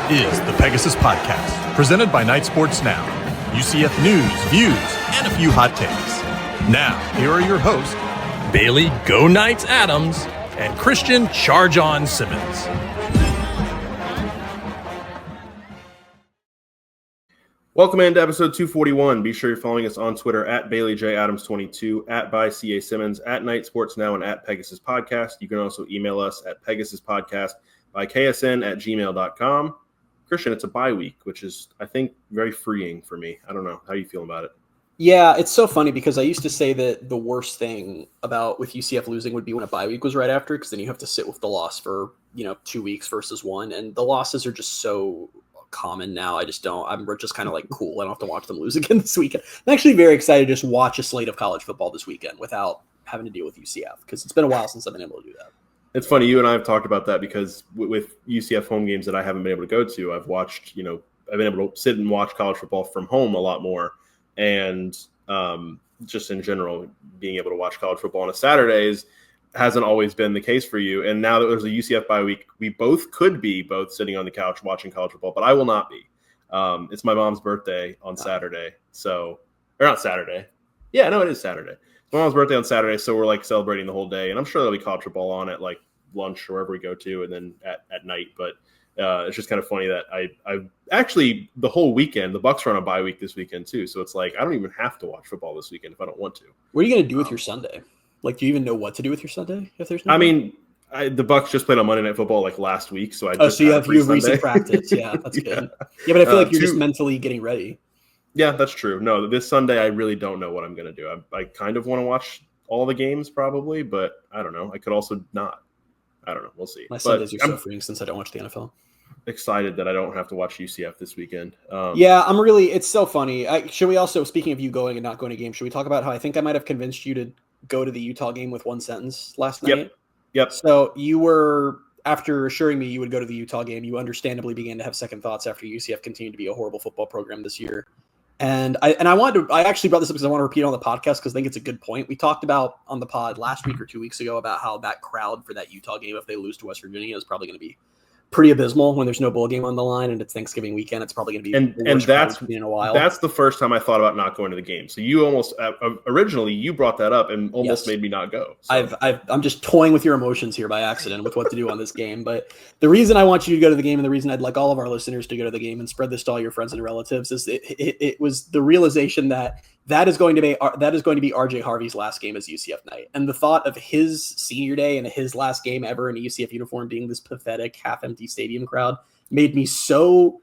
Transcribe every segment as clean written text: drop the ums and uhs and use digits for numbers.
is the Pegasus Podcast, presented by Night Sports Now. UCF news, views, and a few hot takes. Now, here are your hosts, Bailey Go Knights Adams and Christian Charge On Simmons. Welcome into episode 241. Be sure you're following us on Twitter at BaileyJAdams22, at @ByCASimmons, at Night Sports Now, and at Pegasus Podcast. You can also email us at PegasusPodcast@ksn@gmail.com. Christian, it's a bye week, which is, I think, very freeing for me. I don't know. How are you feeling about it? Yeah, it's so funny because I used to say that the worst thing with UCF losing would be when a bye week was right after, because then you have to sit with the loss for, 2 weeks versus one. And the losses are just so common now. I'm just kind of like, cool. I don't have to watch them lose again this weekend. I'm actually very excited to just watch a slate of college football this weekend without having to deal with UCF, because it's been a while since I've been able to do that. It's funny, you and I have talked about that because with UCF home games that I haven't been able to go to, I've watched, I've been able to sit and watch college football from home a lot more. And just in general, being able to watch college football on a Saturdays hasn't always been the case for you. And now that there's a UCF bye week, we both could be both sitting on the couch watching college football, but I will not be. It's my mom's birthday on Saturday. Or not Saturday. Yeah, no, it is Saturday. It's my mom's birthday on Saturday, so we're like celebrating the whole day. And I'm sure there'll be college football on at like lunch or wherever we go to, and then at night. But it's just kind of funny that I actually the whole weekend, the Bucs are on a bye week this weekend too. So it's like I don't even have to watch football this weekend if I don't want to. What are you going to do with your Sunday? Like, do you even know what to do with your Sunday if there's no? I mean, the Bucs just played on Monday Night Football like last week, so you have recent practice. Yeah, that's good. Yeah, but I feel like you're just mentally getting ready. Yeah, that's true. No, this Sunday I really don't know what I'm going to do. I kind of want to watch all the games probably, but I don't know. I could also not. I don't know. We'll see. My Sundays are so freeing since I don't watch the NFL. Excited that I don't have to watch UCF this weekend. It's so funny. Should we also, speaking of you going and not going to games, should we talk about how I think I might have convinced you to go to the Utah game with one sentence last night? Yep. So you were, after assuring me you would go to the Utah game, you understandably began to have second thoughts after UCF continued to be a horrible football program this year. And I actually brought this up because I want to repeat it on the podcast because I think it's a good point. We talked about on the pod last week or 2 weeks ago about how that crowd for that Utah game, if they lose to West Virginia, is probably going to be pretty abysmal when there's no bowl game on the line and it's Thanksgiving weekend. It's probably going to be and that's in a while. That's the first time I thought about not going to the game. So you almost originally you brought that up and almost made me not go. So. I'm just toying with your emotions here by accident with what to do on this game. But the reason I want you to go to the game and the reason I'd like all of our listeners to go to the game and spread this to all your friends and relatives is it was the realization that is going to be RJ Harvey's last game as UCF Knight. And the thought of his senior day and his last game ever in a UCF uniform being this pathetic half-empty stadium crowd made me so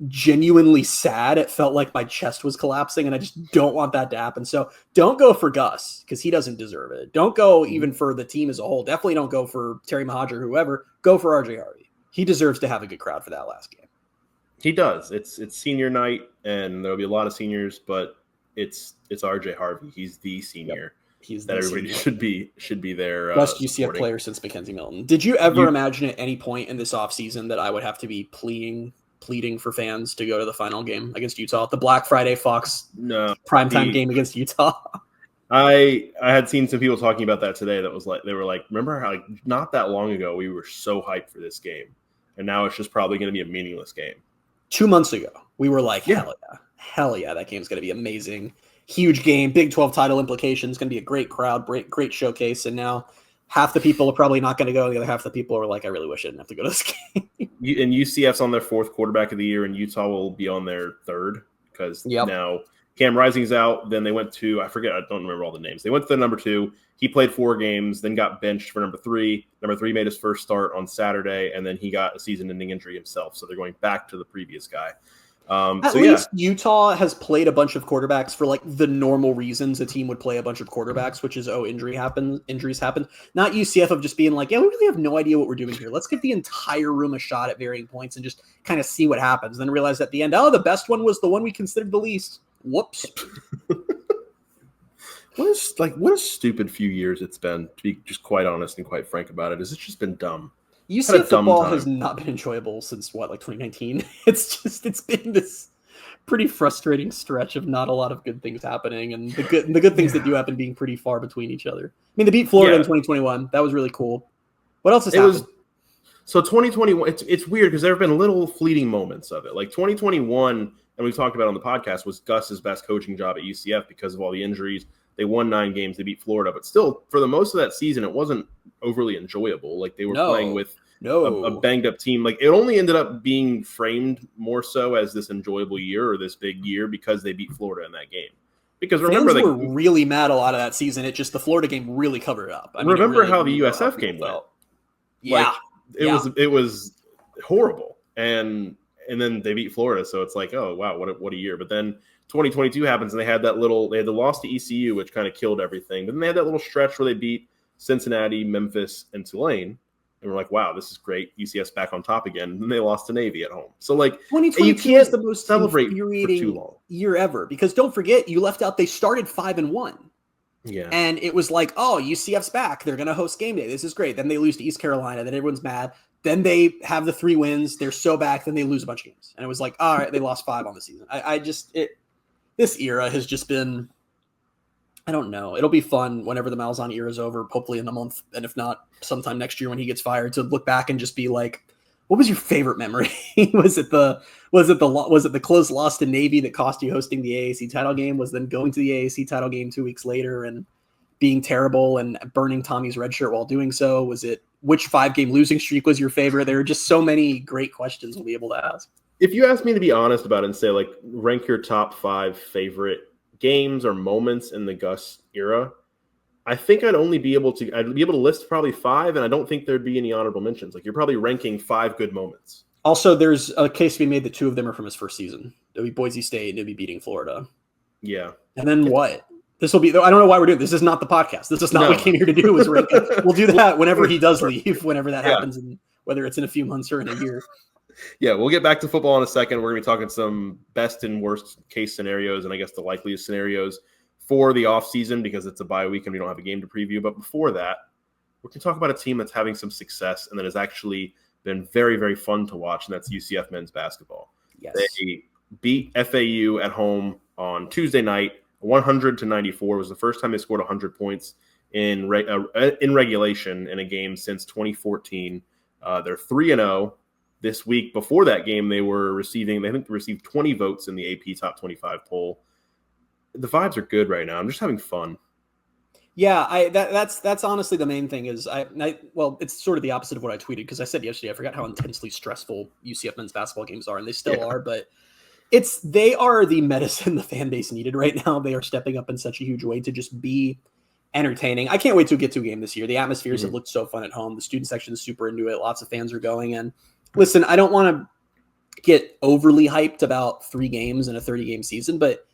genuinely sad. It felt like my chest was collapsing, and I just don't want that to happen. So don't go for Gus because he doesn't deserve it. Don't go even for the team as a whole. Definitely don't go for Terry Mahajer or whoever. Go for RJ Harvey. He deserves to have a good crowd for that last game. He does. It's senior night, and there'll be a lot of seniors, but it's RJ Harvey. He's the senior. Yep. He's that everybody senior. should be there. Best UCF player since Mackenzie Milton. Did you ever imagine at any point in this offseason that I would have to be pleading for fans to go to the final game against Utah, the Black Friday Fox primetime game against Utah? I had seen some people talking about that today. That was like they were like, remember how not that long ago we were so hyped for this game, and now it's just probably going to be a meaningless game. 2 months ago, we were like, hell yeah, that game's going to be amazing. Huge game, Big 12 title implications, going to be a great crowd, great showcase. And now half the people are probably not going to go. And the other half of the people are like, I really wish I didn't have to go to this game. And UCF's on their fourth quarterback of the year, and Utah will be on their third because now Cam Rising's out. Then they went to, I don't remember all the names. They went to the number 2. He played 4 games, then got benched for number 3. Number 3 made his first start on Saturday, and then he got a season-ending injury himself. So they're going back to the previous guy. At least Utah has played a bunch of quarterbacks for like the normal reasons a team would play a bunch of quarterbacks, which is, injuries happen. Not UCF of just being like, we really have no idea what we're doing here. Let's give the entire room a shot at varying points and just kind of see what happens. Then realize at the end, the best one was the one we considered the least. Whoops. What a stupid few years it's been, to be just quite honest and quite frank about it. It's just been dumb. UCF football has not been enjoyable since 2019. It's been this pretty frustrating stretch of not a lot of good things happening, and the good things that do happen being pretty far between each other. I mean, they beat Florida in 2021. That was really cool. What else has happened? So 2021, it's weird because there have been little fleeting moments of it. Like 2021, and we talked about it on the podcast, was Gus's best coaching job at UCF because of all the injuries. They won 9 games. They beat Florida. But still, for the most of that season, it wasn't overly enjoyable. Like they were playing with a banged-up team. Like it only ended up being framed more so as this enjoyable year or this big year because they beat Florida in that game. Because remember, they were really mad a lot of that season. It just the Florida game really covered it up. I mean, remember really, how the USF game went? Yeah. Like, it was horrible. And then they beat Florida, so it's like, oh wow, what a year. But then 2022 happens, and they had the loss to ECU, which kind of killed everything. But then they had that little stretch where they beat Cincinnati, Memphis, and Tulane, and we're like, wow, this is great. UCF's back on top again. And then they lost to Navy at home. So like, 2022 is the most celebrate infuriating for too long year ever because don't forget, you left out they started 5-1. Yeah, and it was like, oh, UCF's back. They're going to host game day. This is great. Then they lose to East Carolina. Then everyone's mad. Then they have the 3 wins. They're so back. Then they lose a bunch of games. And it was like, all right, they lost 5 on the season. This era has just been, I don't know. It'll be fun whenever the Malzahn era is over, hopefully in a month. And if not, sometime next year when he gets fired, to look back and just be like, what was your favorite memory? Was it the close loss to Navy that cost you hosting the AAC title game? Was then going to the AAC title game 2 weeks later and being terrible and burning Tommy's red shirt while doing so? Was it which 5-game losing streak was your favorite? There are just so many great questions we'll be able to ask. If you ask me to be honest about it and say, like, rank your top 5 favorite games or moments in the Gus era, I think I'd be able to list probably 5, and I don't think there'd be any honorable mentions. Like, you're probably ranking 5 good moments. Also, there's a case to be made that 2 of them are from his first season. It'll be Boise State, and it'll be beating Florida. Yeah. And then what? This will be, I don't know why we're doing this. This is not the podcast. This is not what we came here to do. We'll do that whenever he does leave, whenever that happens, and whether it's in a few months or in a year. Yeah, we'll get back to football in a second. We're going to be talking some best and worst case scenarios and I guess the likeliest scenarios for the offseason because it's a bye week and we don't have a game to preview. But before that, we're going to talk about a team that's having some success and that has actually been very, very fun to watch, and that's UCF men's basketball. Yes. They beat FAU at home on Tuesday night. 100-94 was the first time they scored 100 points in regulation in a game since 2014. They're 3-0. This week before that game, they received 20 votes in the AP Top 25 poll. The vibes are good right now. I'm just having fun. Yeah, that's honestly the main thing is well, it's sort of the opposite of what I tweeted because I said yesterday I forgot how intensely stressful UCF men's basketball games are, and they still are, but they are the medicine the fan base needed right now. They are stepping up in such a huge way to just be entertaining. I can't wait to get to a game this year. The atmospheres have looked so fun at home. The student section is super into it. Lots of fans are going. And listen, I don't want to get overly hyped about 3 games in a 30-game season, but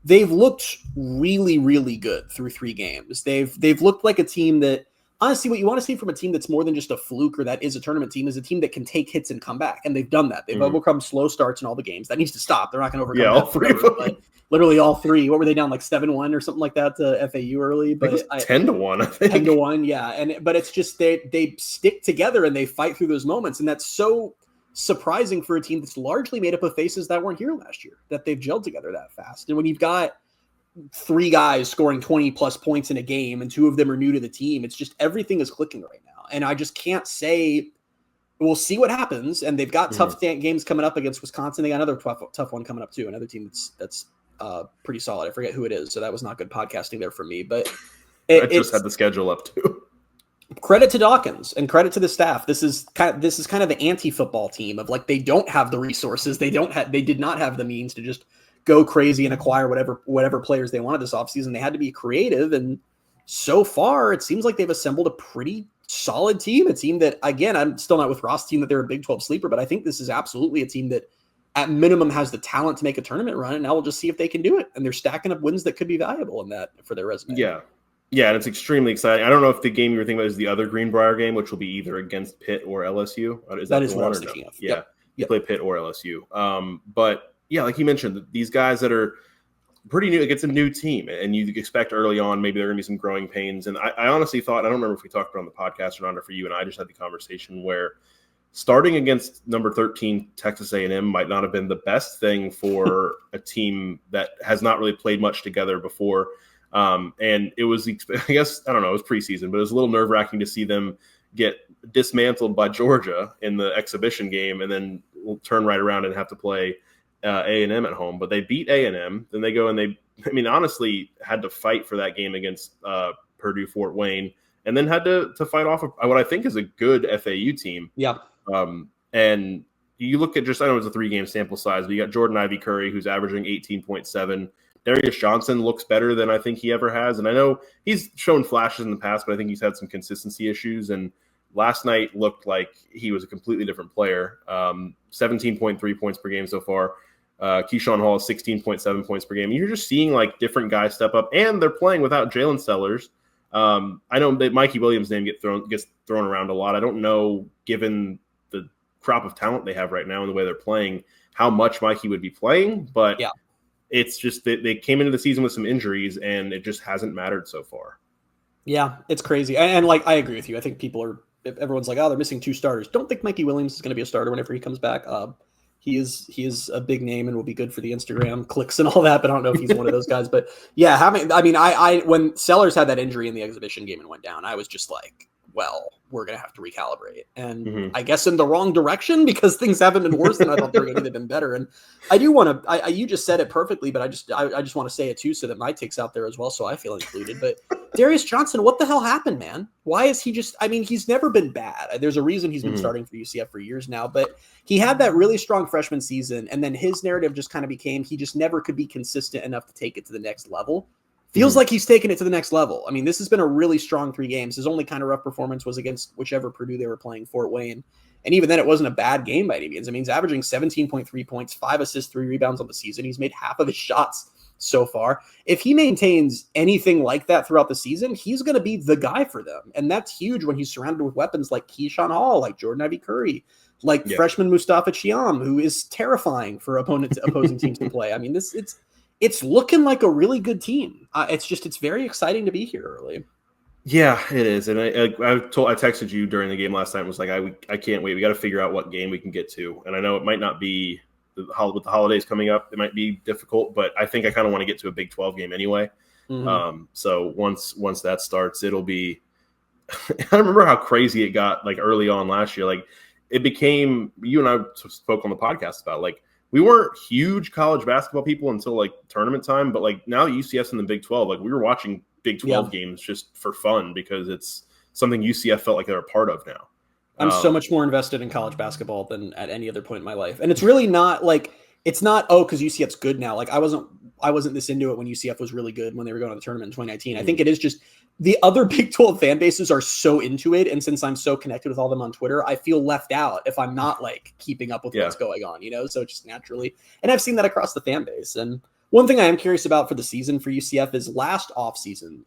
they've looked really, really good through 3 games. They've looked like a team that, honestly, what you want to see from a team that's more than just a fluke or that is a tournament team is a team that can take hits and come back. And they've done that. They've overcome slow starts in all the games. That needs to stop. They're not going to overcome all 3 of them. But literally all 3. What were they down, like 7-1 or something like that to FAU early? But 10-1, I think. 10-1, yeah. But it's just they stick together and they fight through those moments. And that's so surprising for a team that's largely made up of faces that weren't here last year, that they've gelled together that fast. And when you've got 3 guys scoring 20-plus points in a game and 2 of them are new to the team, it's just everything is clicking right now. And I just can't say we'll see what happens. And they've got tough games coming up against Wisconsin. They got another tough one coming up too. Another team that's pretty solid. I forget who it is, so that was not good podcasting there for me. But I just had the schedule up too. Credit to Dawkins and credit to the staff. This is kind of the anti-football team of like they don't have the resources. They did not have the means to just go crazy and acquire whatever players they wanted this offseason. They had to be creative, and so far it seems like they've assembled a pretty solid team. A team that, again, I'm still not with Ross' team that they're a Big 12 sleeper, but I think this is absolutely a team that at minimum has the talent to make a tournament run, and now we'll just see if they can do it. And they're stacking up wins that could be valuable in that for their resume. Yeah, and it's extremely exciting. I don't know if the game you were thinking about is the other Greenbrier game, which will be either against Pitt or LSU. That is what I was thinking of. Yeah, you play Pitt or LSU. But yeah, like you mentioned, these guys that are pretty new, it's a new team, and you expect early on maybe there are going to be some growing pains. And I honestly thought, I don't remember if we talked about it on the podcast or not, or for you and I just had the conversation where starting against number 13 Texas A&M might not have been the best thing for a team that has not really played much together before. And it was, I guess, I don't know, it was preseason, but it was a little nerve-wracking to see them get dismantled by Georgia in the exhibition game, and then we'll turn right around and have to play A&M at home. But they beat A&M. Then they go and honestly had to fight for that game against Purdue Fort Wayne, and then had to fight off what I think is a good FAU team. Yeah. And you look at I know it's a 3-game sample size, but you got Jordan Ivy Curry, who's averaging 18.7. Darius Johnson looks better than I think he ever has. And I know he's shown flashes in the past, but I think he's had some consistency issues. And last night looked like he was a completely different player. 17.3 points per game so far. Keyshawn Hall, 16.7 points per game. You're just seeing like different guys step up, and they're playing without Jalen Sellers. I know that Mikey Williams' name gets thrown around a lot. I don't know, given the crop of talent they have right now and the way they're playing, how much Mikey would be playing. But yeah, it's just that they came into the season with some injuries, and it just hasn't mattered so far. Yeah, it's crazy. And like, I agree with you. I think everyone's like, oh, they're missing 2 starters. Don't think Mikey Williams is going to be a starter whenever he comes back. He is a big name and will be good for the Instagram clicks and all that, but I don't know if he's one of those guys. But yeah, I when Sellers had that injury in the exhibition game and went down, I was just like, well, we're going to have to recalibrate. And I guess in the wrong direction, because things haven't been worse than I thought they were going to be. They've been better. And I do want to, you just said it perfectly, but I just want to say it too, so that my take's out there as well, so I feel included. But Darius Johnson, what the hell happened, man? Why is he he's never been bad. There's a reason he's been starting for UCF for years now, but he had that really strong freshman season, and then his narrative just kind of became he just never could be consistent enough to take it to the next level. Feels like he's taken it to the next level. I mean, this has been a really strong 3 games. His only kind of rough performance was against whichever Purdue they were playing, Fort Wayne. And even then, it wasn't a bad game by any means. I mean, he's averaging 17.3 points, 5 assists, 3 rebounds on the season. He's made half of his shots so far. If he maintains anything like that throughout the season, he's going to be the guy for them. And that's huge when he's surrounded with weapons like Keyshawn Hall, like Jordan Ivy Curry, like freshman Mustafa Chiam, who is terrifying for opposing teams to play. I mean, it's looking like a really good team. It's very exciting to be here early. Yeah, it is. And I texted you during the game last night and was like, I can't wait. We got to figure out what game we can get to. And I know it might not be with the holidays coming up, it might be difficult, but I think I kind of want to get to a Big 12 game anyway. So once that starts, it'll be, I remember how crazy it got like early on last year. Like it became, you and I spoke on the podcast about, like, we weren't huge college basketball people until like tournament time, but like now UCF's in the Big 12, like we were watching Big 12 games just for fun because it's something UCF felt like they're a part of now. I'm so much more invested in college basketball than at any other point in my life. And it's really not like, it's not, because UCF's good now. Like I wasn't this into it when UCF was really good when they were going to the tournament in 2019. I think it is just the other Big 12 fan bases are so into it. And since I'm so connected with all them on Twitter, I feel left out if I'm not like keeping up with what's going on, so just naturally. And I've seen that across the fan base. And one thing I am curious about for the season for UCF is last season,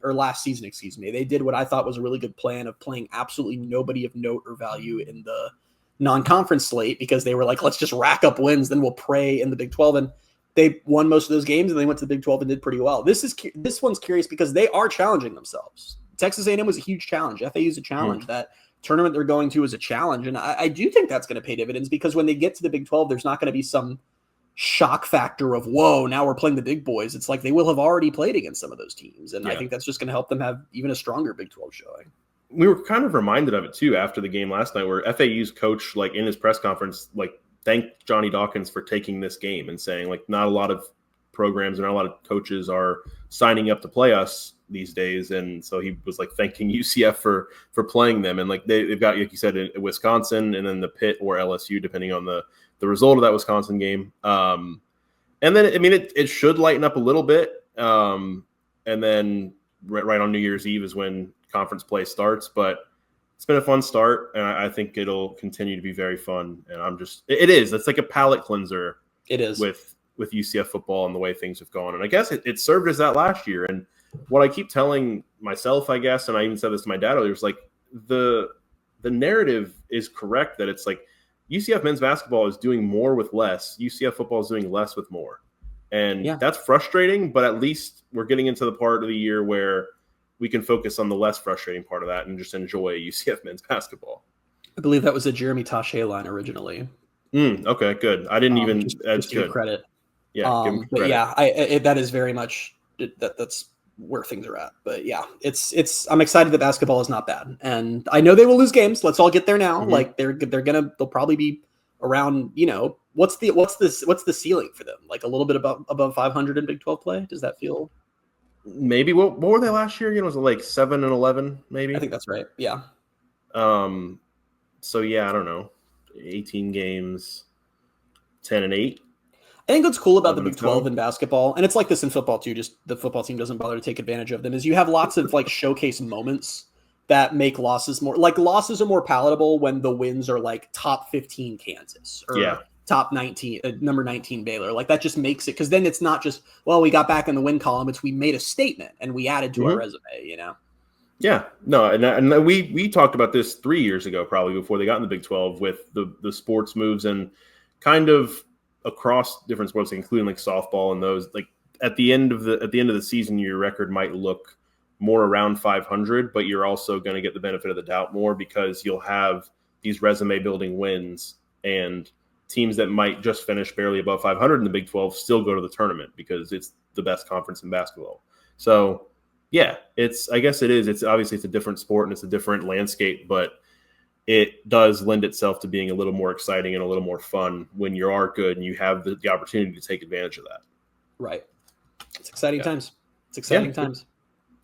they did what I thought was a really good plan of playing absolutely nobody of note or value in the non-conference slate, because they were like, let's just rack up wins, then we'll pray in the Big 12. And they won most of those games, and they went to the Big 12 and did pretty well. This one's curious because they are challenging themselves. Texas A&M was a huge challenge. FAU is a challenge. That tournament they're going to is a challenge. And I do think that's going to pay dividends, because when they get to the Big 12, there's not going to be some shock factor of, whoa, now we're playing the big boys. It's like they will have already played against some of those teams. And I think that's just going to help them have even a stronger Big 12 showing. We were kind of reminded of it too after the game last night, where FAU's coach, like in his press conference, like thanked Johnny Dawkins for taking this game and saying, like, not a lot of programs and not a lot of coaches are signing up to play us these days. And so he was like thanking UCF for playing them. And like they've got, like you said, in Wisconsin and then the Pitt or LSU, depending on the result of that Wisconsin game. And then, I mean, it should lighten up a little bit. And then right on New Year's Eve is when conference play starts, but it's been a fun start, and I think it'll continue to be very fun. And it's like a palate cleanser. It is with UCF football and the way things have gone. And I guess it served as that last year. And what I keep telling myself, I guess, and I even said this to my dad earlier, is like the narrative is correct that it's like UCF men's basketball is doing more with less. UCF football is doing less with more. And that's frustrating, but at least we're getting into the part of the year where we can focus on the less frustrating part of that and just enjoy UCF men's basketball. I believe that was a Jeremy Taché line originally. Okay, good. I didn't just give credit. Yeah, give him credit. But yeah, that is very much that's where things are at. But yeah, I'm excited that basketball is not bad, and I know they will lose games. Let's all get there now. Mm-hmm. Like they'll probably be around, what's the ceiling for them? Like a little bit above 500 in Big 12 play. Does that feel? Maybe what were they last year? Was it like 7-11 maybe? I think that's right. Yeah. So yeah, I don't know. 18 games, 10-8. I think what's cool about the Big 12 in basketball, and it's like this in football too, just the football team doesn't bother to take advantage of them, is you have lots of like showcase moments that make losses more, like losses are more palatable when the wins are like top 15 Kansas or top 19, number 19 Baylor. Like that just makes it, because then it's not just, well, we got back in the win column. It's we made a statement and we added to our resume, Yeah, no, and we talked about this 3 years ago, probably before they got in the Big 12 with the sports moves and kind of across different sports, including like softball and those. Like at the end of the season, your record might look more around 500, but you're also going to get the benefit of the doubt more because you'll have these resume building wins, and teams that might just finish barely above 500 in the Big 12 still go to the tournament because it's the best conference in basketball. So yeah, I guess it is. It's obviously it's a different sport and it's a different landscape, but it does lend itself to being a little more exciting and a little more fun when you are good and you have the opportunity to take advantage of that. Right. It's exciting times. It's exciting times.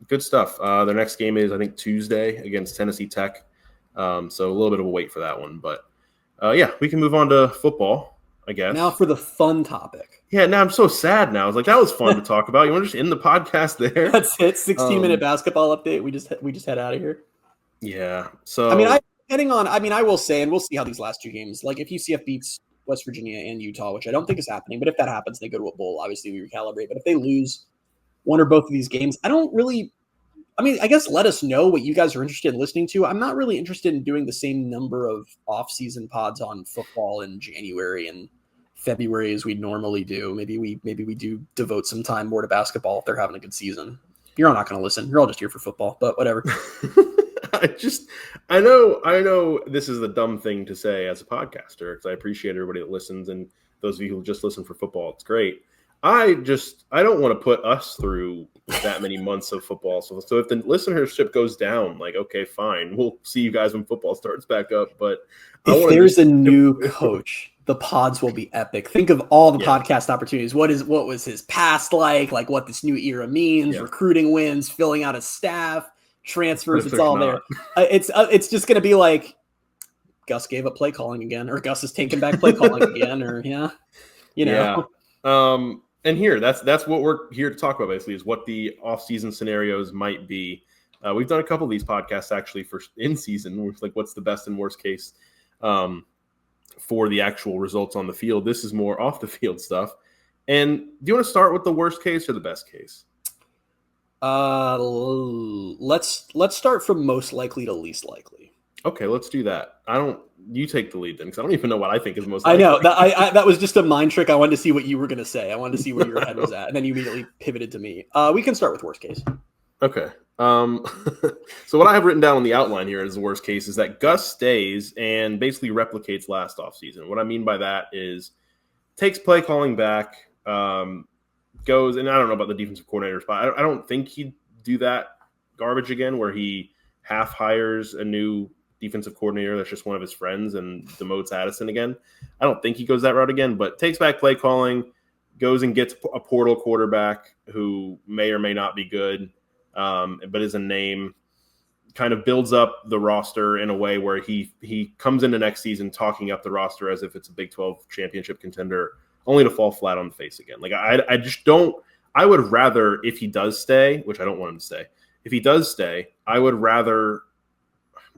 Good stuff. Their next game is, I think, Tuesday against Tennessee Tech. So a little bit of a wait for that one. But, we can move on to football, I guess. Now for the fun topic. Yeah, now I'm so sad now. I was like, that was fun to talk about. You want to just end the podcast there? That's it. 16-minute basketball update. We just head out of here. Yeah. So I will say, and we'll see how these last two games, like if UCF beats West Virginia and Utah, which I don't think is happening, but if that happens, they go to a bowl. Obviously, we recalibrate. But if they lose one or both of these games, I guess let us know what you guys are interested in listening to. I'm not really interested in doing the same number of off-season pods on football in January and February as we normally do. Maybe we do devote some time more to basketball if they're having a good season. You're all not going to listen. You're all just here for football, but whatever. I know this is the dumb thing to say as a podcaster, because I appreciate everybody that listens, and those of you who just listen for football, it's great. I don't want to put us through that many months of football. So if the listenership goes down, like, okay, fine, we'll see you guys when football starts back up. But if there's a new coach, the pods will be epic. Think of all the podcast opportunities. What was his past like what this new era means, recruiting wins, filling out a staff, transfers, it's all there. It's just going to be like Gus gave up play calling again, or Gus is taking back play calling again, or And here, that's what we're here to talk about, basically, is what the off-season scenarios might be. We've done a couple of these podcasts, actually, for in-season, like what's the best and worst case for the actual results on the field. This is more off-the-field stuff. And do you want to start with the worst case or the best case? Let's start from most likely to least likely. Okay, let's do that. You take the lead then, because I don't even know what I think is most likely. I know that was just a mind trick. I wanted to see what you were going to say. I wanted to see where your head was at, and then you immediately pivoted to me. We can start with worst case. Okay. So what I have written down on the outline here as the worst case is that Gus stays and basically replicates last offseason. What I mean by that is takes play calling back, goes, and I don't know about the defensive coordinators, but I don't think he'd do that garbage again where he half hires a new defensive coordinator that's just one of his friends and demotes Addison again. I don't think he goes that route again, but takes back play calling, goes and gets a portal quarterback who may or may not be good, but is a name, kind of builds up the roster in a way where he comes into next season talking up the roster as if it's a Big 12 championship contender, only to fall flat on the face again. Like I just don't. I would rather, if he does stay, which I don't want him to stay, if he does stay, I would rather.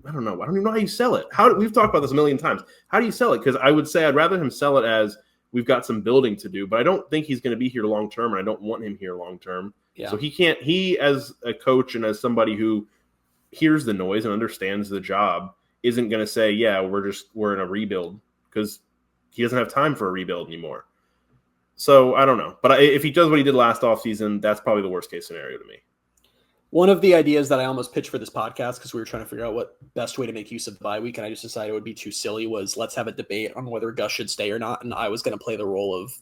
I don't know. I don't even know how you sell it. We've talked about this a million times. How do you sell it? Because I would say I'd rather him sell it as we've got some building to do, but I don't think he's going to be here long term, and I don't want him here long term. Yeah. So he can't. He, as a coach and as somebody who hears the noise and understands the job, isn't going to say, "Yeah, we're in a rebuild," because he doesn't have time for a rebuild anymore. So I don't know. But if he does what he did last offseason, that's probably the worst case scenario to me. One of the ideas that I almost pitched for this podcast, because we were trying to figure out what best way to make use of the bye week, and I just decided it would be too silly, was let's have a debate on whether Gus should stay or not. And I was going to play the role of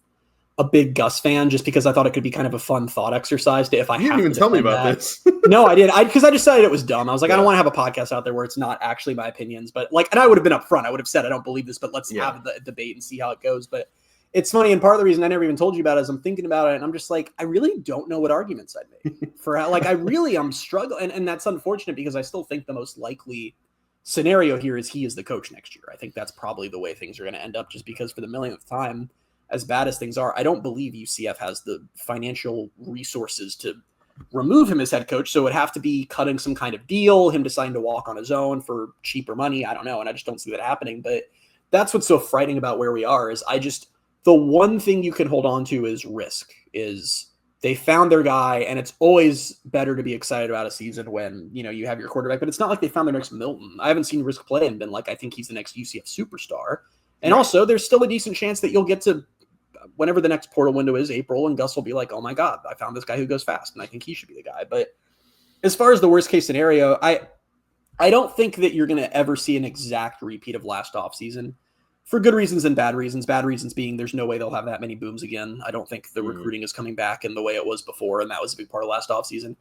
a big Gus fan just because I thought it could be kind of a fun thought exercise to if I You didn't even tell me about this. No, I did. Because I decided it was dumb. I was like, I don't want to have a podcast out there where it's not actually my opinions, but like, and I would have been upfront. I would have said, I don't believe this, but let's have the debate and see how it goes. But it's funny. And part of the reason I never even told you about it is I'm thinking about it and I'm just like, I really don't know what arguments I'd make for how, like, I'm struggling. And that's unfortunate because I still think the most likely scenario here is he is the coach next year. I think that's probably the way things are going to end up just because for the millionth time, as bad as things are, I don't believe UCF has the financial resources to remove him as head coach. So it would have to be cutting some kind of deal, him deciding to walk on his own for cheaper money. I don't know. And I just don't see that happening. But that's what's so frightening about where we are is the one thing you can hold on to is risk, is they found their guy. And it's always better to be excited about a season when, you have your quarterback, but it's not like they found their next Milton. I haven't seen Risk play and been like, I think he's the next UCF superstar. And also there's still a decent chance that you'll get to whenever the next portal window is, April, and Gus will be like, oh my God, I found this guy who goes fast. And I think he should be the guy. But as far as the worst case scenario, I don't think that you're going to ever see an exact repeat of last offseason for good reasons and bad reasons. Bad reasons being there's no way they'll have that many booms again. I don't think the recruiting is coming back in the way it was before. And that was a big part of last offseason.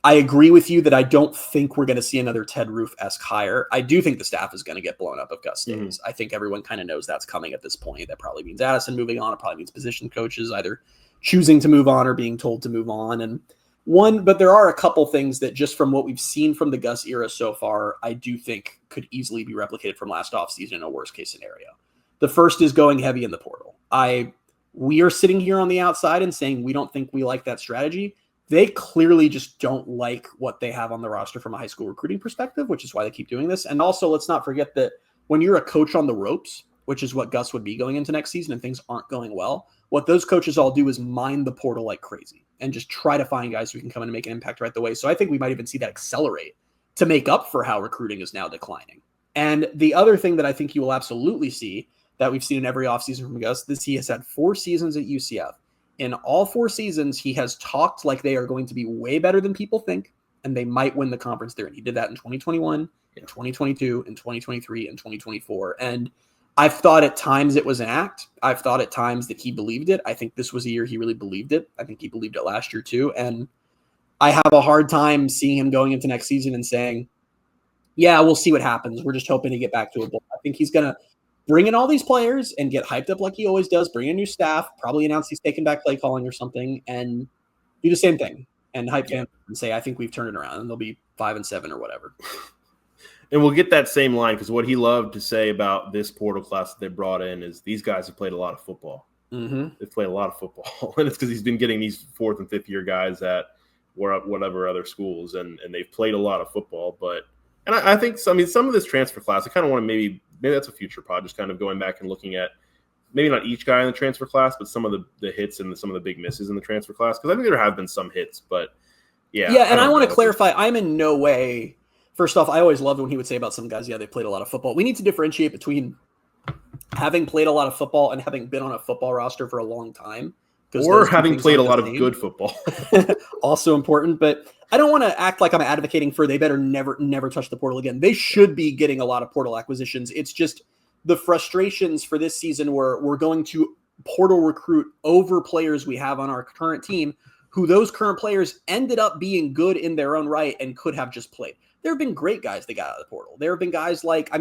I agree with you that I don't think we're going to see another Ted Roof-esque hire. I do think the staff is going to get blown up if Gus stays. I think everyone kind of knows that's coming at this point. That probably means Addison moving on. It probably means position coaches either choosing to move on or being told to move on. But there are a couple things that just from what we've seen from the Gus era so far, I do think could easily be replicated from last offseason in a worst case scenario. The first is going heavy in the portal. We are sitting here on the outside and saying we don't think we like that strategy. They clearly just don't like what they have on the roster from a high school recruiting perspective, which is why they keep doing this. And also, let's not forget that when you're a coach on the ropes, which is what Gus would be going into next season and things aren't going well, what those coaches all do is mine the portal like crazy and just try to find guys who can come in and make an impact right away. So I think we might even see that accelerate to make up for how recruiting is now declining. And the other thing that I think you will absolutely see that we've seen in every offseason from Gus, he has had 4 seasons at UCF. In all 4 seasons, he has talked like they are going to be way better than people think, and they might win the conference they're in. He did that in 2021, in 2022, in 2023, and 2024. And I've thought at times it was an act. I've thought at times that he believed it. I think this was a year he really believed it. I think he believed it last year too. And I have a hard time seeing him going into next season and saying, yeah, we'll see what happens. We're just hoping to get back to a bowl. I think he's going to bring in all these players and get hyped up like he always does, bring in new staff, probably announce he's taking back play calling or something, and do the same thing and hype fans and say, I think we've turned it around, and they'll be 5-7 or whatever. And we'll get that same line because what he loved to say about this portal class that they brought in is these guys have played a lot of football. They've played a lot of football, and it's because he's been getting these 4th and 5th year guys at whatever other schools, and they've played a lot of football. And I think some of this transfer class, I kind of want to maybe that's a future pod, just kind of going back and looking at maybe not each guy in the transfer class, but some of the hits and some of the big misses in the transfer class. Because I think there have been some hits, but yeah. Yeah, and I want to clarify, I'm in no way – first off, I always loved when he would say about some guys, they played a lot of football. We need to differentiate between having played a lot of football and having been on a football roster for a long time. Or having played a lot of good football. Also important, but I don't want to act like I'm advocating for they better never touch the portal again. They should be getting a lot of portal acquisitions. It's just the frustrations for this season where we're going to portal recruit over players we have on our current team, who those current players ended up being good in their own right and could have just played. There have been great guys that got out of the portal. There have been guys like,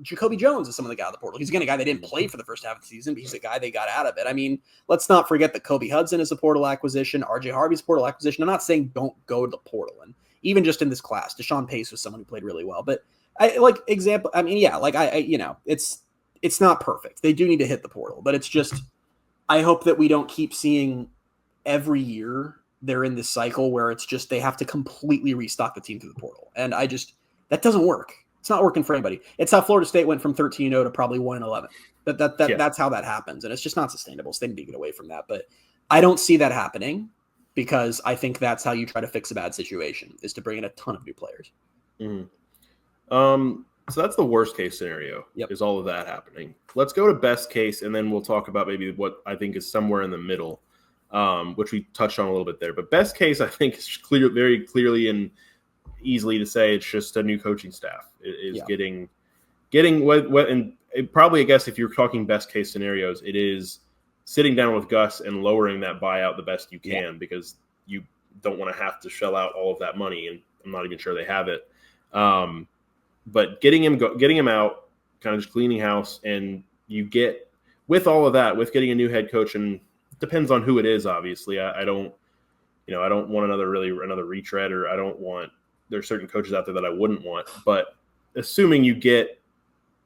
Jacoby Jones is someone that got out of the portal. He's again a guy that didn't play for the first half of the season, but he's a guy they got out of it. Let's not forget that Kobe Hudson is a portal acquisition. RJ Harvey's a portal acquisition. I'm not saying don't go to the portal. And even just in this class, Deshaun Pace was someone who played really well. But it's not perfect. They do need to hit the portal, but it's just, I hope that we don't keep seeing every year they're in this cycle where it's just they have to completely restock the team through the portal. And that doesn't work. It's not working for anybody. It's how Florida State went from 13-0 to probably 1-11. That's how that happens. And it's just not sustainable. So they need to get away from that. But I don't see that happening because I think that's how you try to fix a bad situation, is to bring in a ton of new players. So that's the worst case scenario, is all of that happening. Let's go to best case, and then we'll talk about maybe what I think is somewhere in the middle. Which we touched on a little bit there. But best case, I think, is very clearly and easily to say it's just a new coaching staff. It is getting what and it probably, I guess, if you're talking best case scenarios, it is sitting down with Gus and lowering that buyout the best you can because you don't want to have to shell out all of that money, and I'm not even sure they have it. But getting him out, kind of just cleaning house, and you get with all of that, with getting a new head coach, and it depends on who it is. Obviously, I don't want another retread, or there's certain coaches out there that I wouldn't want. But assuming you get,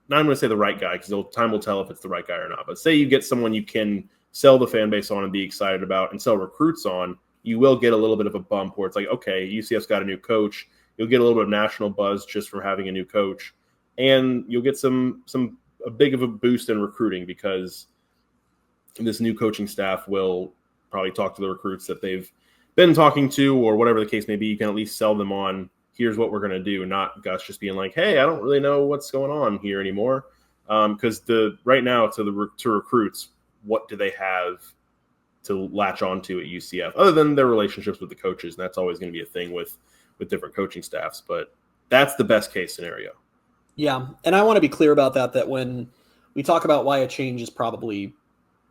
not I'm going to say the right guy because time will tell if it's the right guy or not. But say you get someone you can sell the fan base on and be excited about, and sell recruits on, you will get a little bit of a bump where it's like, okay, UCF's got a new coach. You'll get a little bit of national buzz just from having a new coach, and you'll get a big of a boost in recruiting because this new coaching staff will probably talk to the recruits that they've been talking to, or whatever the case may be. You can at least sell them on, here's what we're going to do, not Gus just being like, hey, I don't really know what's going on here anymore. Because right now to recruits, what do they have to latch onto at UCF other than their relationships with the coaches? And that's always going to be a thing with different coaching staffs, but that's the best case scenario. Yeah. And I want to be clear about that when we talk about why a change is probably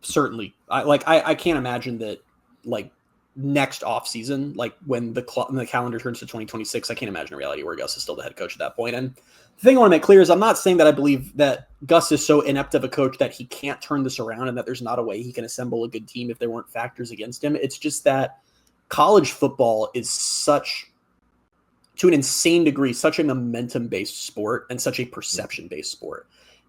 certainly I can't imagine that like next off season, like when the calendar turns to 2026, I can't imagine a reality where Gus is still the head coach at that point. And the thing I want to make clear is I'm not saying that I believe that Gus is so inept of a coach that he can't turn this around and that there's not a way he can assemble a good team if there weren't factors against him. It's just that college football is to an insane degree, such a momentum-based sport and such a perception-based sport.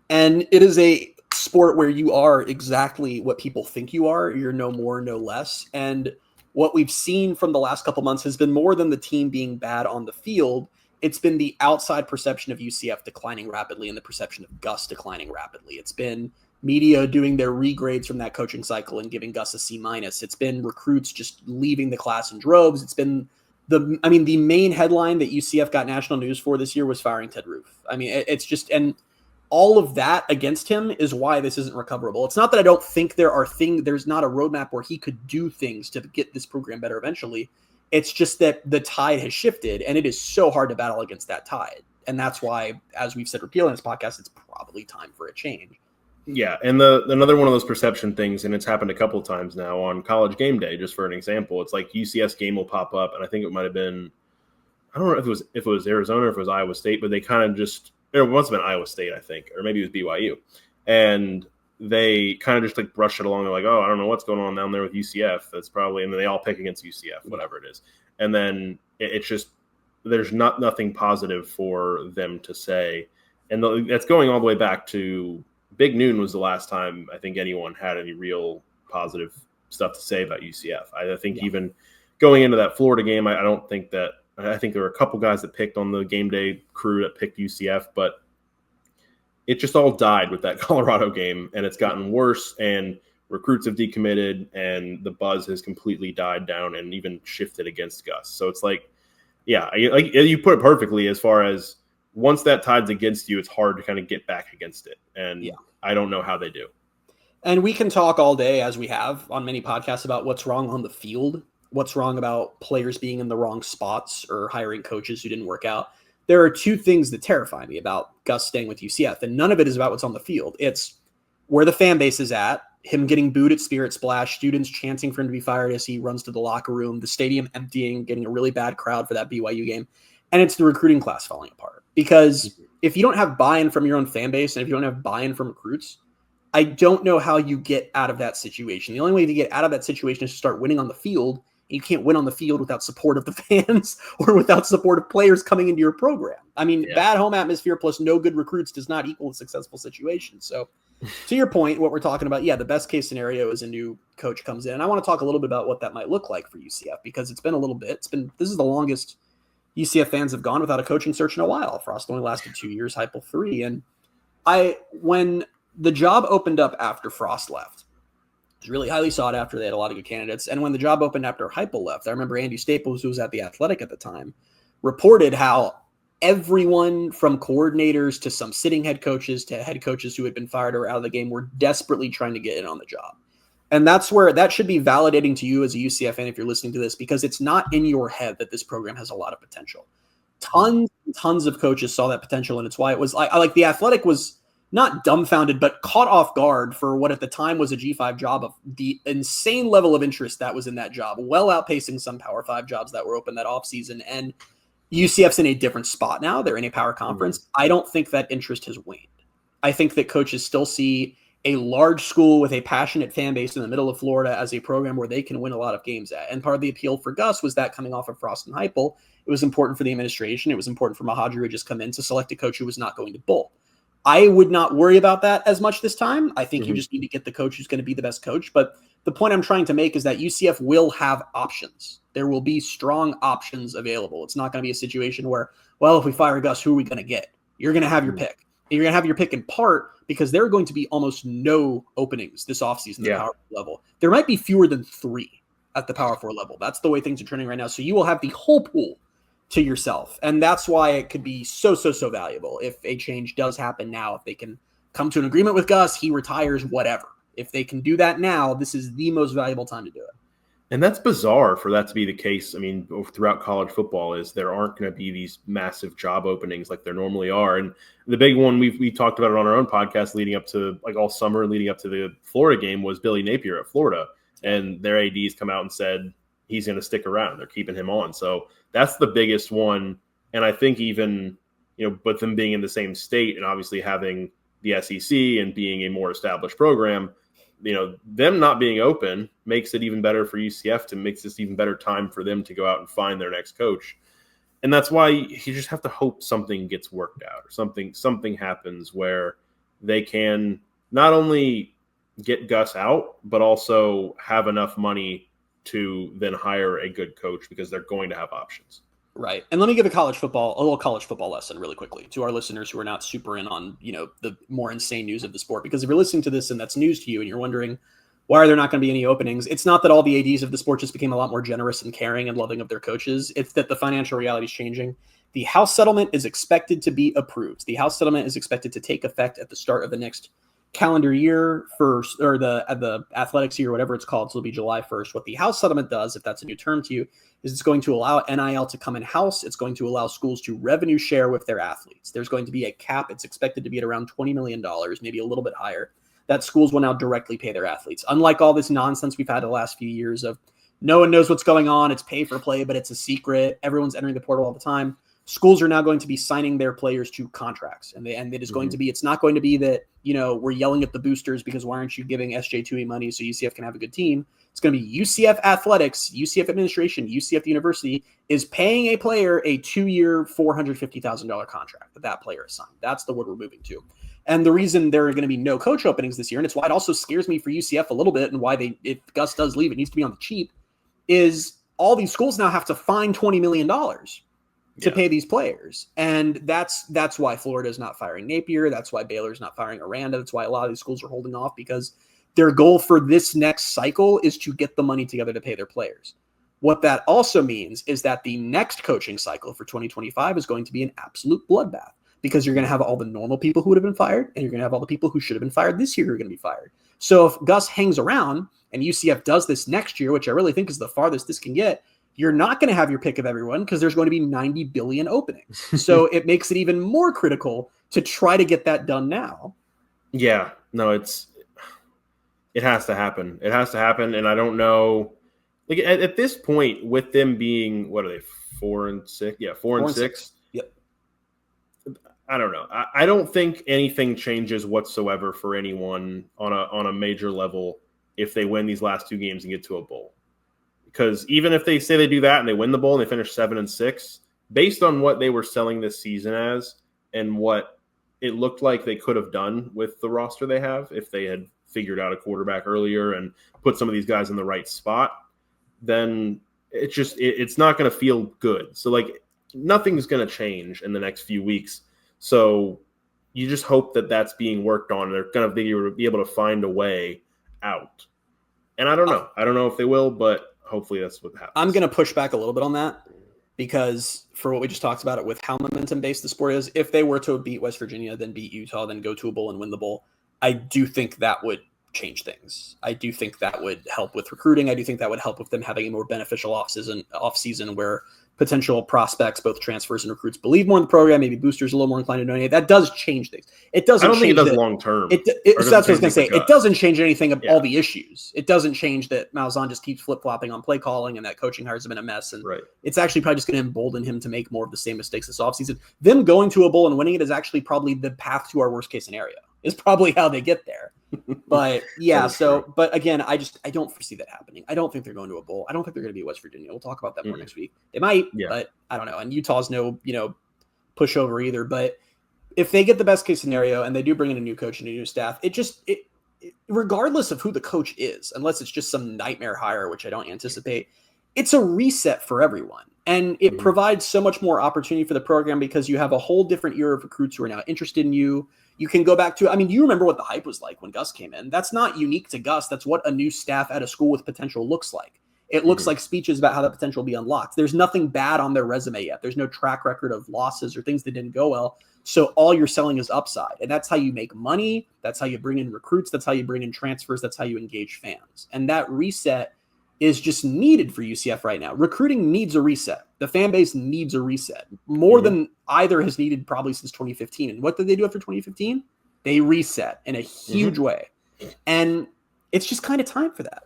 And it is a sport where you are exactly what people think you are. You're no more, no less. And what we've seen from the last couple months has been more than the team being bad on the field. It's been the outside perception of UCF declining rapidly and the perception of Gus declining rapidly. It's been media doing their regrades from that coaching cycle and giving Gus a C-. It's been recruits just leaving the class in droves. It's been the main headline that UCF got national news for this year was firing Ted Roof. I mean, it's just, and all of that against him is why this isn't recoverable. It's not that I don't think there's not a roadmap where he could do things to get this program better eventually. It's just that the tide has shifted, and it is so hard to battle against that tide. And that's why, as we've said repeatedly in this podcast, it's probably time for a change. Yeah, and another one of those perception things, and it's happened a couple of times now on College Game Day, just for an example. It's like UCF's game will pop up, and I think it might have been, I don't know if it was Arizona or if it was Iowa State, but they kind of just, it must have been Iowa State, I think, or maybe it was BYU. And they kind of just like brush it along. They're like, oh, I don't know what's going on down there with UCF. That's probably, and then they all pick against UCF, whatever it is. And then it's just, there's nothing positive for them to say. And that's going all the way back to Big Noon was the last time I think anyone had any real positive stuff to say about UCF. I think even going into that Florida game, I think there were a couple guys that picked on the game day crew that picked UCF, but it just all died with that Colorado game, and it's gotten worse, and recruits have decommitted, and the buzz has completely died down and even shifted against Gus. So it's like, yeah, like you put it perfectly as far as once that tide's against you, it's hard to kind of get back against it. And I don't know how they do. And we can talk all day, as we have on many podcasts, about what's wrong on the field, what's wrong about players being in the wrong spots or hiring coaches who didn't work out. There are two things that terrify me about Gus staying with UCF, and none of it is about what's on the field. It's where the fan base is at, him getting booed at Spirit Splash, students chanting for him to be fired as he runs to the locker room, the stadium emptying, getting a really bad crowd for that BYU game, and it's the recruiting class falling apart. Because if you don't have buy-in from your own fan base and if you don't have buy-in from recruits, I don't know how you get out of that situation. The only way to get out of that situation is to start winning on the field. You can't win on the field without support of the fans or without support of players coming into your program. I mean, bad home atmosphere plus no good recruits does not equal a successful situation. So to your point, what we're talking about, the best case scenario is a new coach comes in. And I want to talk a little bit about what that might look like for UCF, because it's been a little bit. This is the longest UCF fans have gone without a coaching search in a while. Frost only lasted 2 years, Heupel 3. And when the job opened up after Frost left, it was really highly sought after. They had a lot of good candidates. And when the job opened after Heupel left, I remember Andy Staples, who was at The Athletic at the time, reported how everyone from coordinators to some sitting head coaches to head coaches who had been fired or out of the game were desperately trying to get in on the job. And that's where that should be validating to you as a UCF fan if you're listening to this, because it's not in your head that this program has a lot of potential. Tons and tons of coaches saw that potential, and it's why it was like The Athletic was not dumbfounded, but caught off guard for what at the time was a G5 job, of the insane level of interest that was in that job, well outpacing some Power 5 jobs that were open that offseason. And UCF's in a different spot now. They're in a power conference. Mm-hmm. I don't think that interest has waned. I think that coaches still see a large school with a passionate fan base in the middle of Florida as a program where they can win a lot of games at. And part of the appeal for Gus was that coming off of Frost and Heupel, it was important for the administration. It was important for Mahadri, who had just come in, to select a coach who was not going to bowl. I would not worry about that as much this time. I think you just need to get the coach who's going to be the best coach. But the point I'm trying to make is that UCF will have options. There will be strong options available. It's not going to be a situation where, well, if we fire Gus, who are we going to get? You're going to have your pick. And you're going to have your pick in part because there are going to be almost no openings this offseason at the Power 4 level. There might be fewer than 3 at the Power 4 level. That's the way things are trending right now. So you will have the whole pool to yourself. And that's why it could be so valuable if a change does happen now. If they can come to an agreement with Gus, he retires, whatever. If they can do that now, this is the most valuable time to do it. And that's bizarre for that to be the case. I mean, throughout college football is there aren't going to be these massive job openings like there normally are. And the big one we talked about it on our own podcast leading up to, like, all summer leading up to the Florida game, was Billy Napier at Florida. And their ADs come out and said he's going to stick around. They're keeping him on. So that's the biggest one. And I think even, but them being in the same state and obviously having the SEC and being a more established program, them not being open makes it even better for UCF, makes this even better time for them to go out and find their next coach. And that's why you just have to hope something gets worked out or something happens where they can not only get Gus out, but also have enough money to then hire a good coach because they're going to have options. Right. And let me give a little college football lesson really quickly to our listeners who are not super in on, the more insane news of the sport. Because if you're listening to this and that's news to you and you're wondering, why are there not going to be any openings? It's not that all the ADs of the sport just became a lot more generous and caring and loving of their coaches. It's that the financial reality is changing. The House settlement is expected to be approved. The House settlement is expected to take effect at the start of the next calendar year or the athletics year, whatever it's called. So it'll be July 1st. What the House settlement does, if that's a new term to you, is it's going to allow NIL to come in-house. It's going to allow schools to revenue share with their athletes. There's going to be a cap. It's expected to be at around $20 million, maybe a little bit higher, that schools will now directly pay their athletes. Unlike all this nonsense we've had the last few years of no one knows what's going on, it's pay for play, but it's a secret, everyone's entering the portal all the time. Schools are now going to be signing their players to contracts. And it is going to be, it's not going to be that, we're yelling at the boosters because why aren't you giving SJ2E money so UCF can have a good team? It's going to be UCF athletics, UCF administration, UCF university is paying a player a 2-year, $450,000 contract that player is signed. That's the word we're moving to. And the reason there are going to be no coach openings this year, and it's why it also scares me for UCF a little bit and why if Gus does leave, it needs to be on the cheap, is all these schools now have to find $20 million to pay these players. And that's why Florida is not firing Napier. That's why Baylor is not firing Aranda. That's why a lot of these schools are holding off, because their goal for this next cycle is to get the money together to pay their players. What that also means is that the next coaching cycle for 2025 is going to be an absolute bloodbath, because you're going to have all the normal people who would have been fired, and you're going to have all the people who should have been fired this year who are going to be fired. So if Gus hangs around and UCF does this next year, which I really think is the farthest this can get, you're not going to have your pick of everyone because there's going to be 90 billion openings. So it makes it even more critical to try to get that done now. Yeah, no, it has to happen. It has to happen. And I don't know, like at this point with them being, what are they, 4-6? Yeah, 4-6. Yep. I don't know. I don't think anything changes whatsoever for anyone on a major level if they win these last 2 games and get to a bowl. Because even if they say they do that and they win the bowl and they finish 7-6, based on what they were selling this season as and what it looked like they could have done with the roster they have, if they had figured out a quarterback earlier and put some of these guys in the right spot, then it's not going to feel good. So like nothing's going to change in the next few weeks. So you just hope that that's being worked on. They're going to be able to find a way out. And I don't know. I don't know if they will, but hopefully that's what happens. I'm going to push back a little bit on that, because for what we just talked about it with how momentum-based the sport is, if they were to beat West Virginia, then beat Utah, then go to a bowl and win the bowl, I do think that would change things. I do think that would help with recruiting. I do think that would help with them having a more beneficial off-season where potential prospects, both transfers and recruits, believe more in the program. Maybe boosters a little more inclined to donate. That does change things. It doesn't. I don't think it does long long term. So that's what I was going to say. It doesn't change anything of all the issues. It doesn't change that Malzahn just keeps flip flopping on play calling, and that coaching hires have been a mess. And it's actually probably just going to embolden him to make more of the same mistakes this offseason. Them going to a bowl and winning it is actually probably the path to our worst case scenario. Is probably how they get there. But yeah, but again, I don't foresee that happening. I don't think they're going to a bowl. I don't think they're going to be West Virginia. We'll talk about that more next week. They might, but I don't know. And Utah's no, pushover either. But if they get the best case scenario and they do bring in a new coach and a new staff, it regardless of who the coach is, unless it's just some nightmare hire, which I don't anticipate, it's a reset for everyone. And it provides so much more opportunity for the program because you have a whole different era of recruits who are now interested in you. You can go back to, you remember what the hype was like when Gus came in. That's not unique to Gus. That's what a new staff at a school with potential looks like. It looks like speeches about how that potential will be unlocked. There's nothing bad on their resume yet. There's no track record of losses or things that didn't go well. So all you're selling is upside. And that's how you make money. That's how you bring in recruits. That's how you bring in transfers. That's how you engage fans. And that reset is just needed for UCF right now. Recruiting needs a reset. The fan base needs a reset more than either has needed probably since 2015. And what did they do after 2015? They reset in a huge way. And it's just kind of time for that.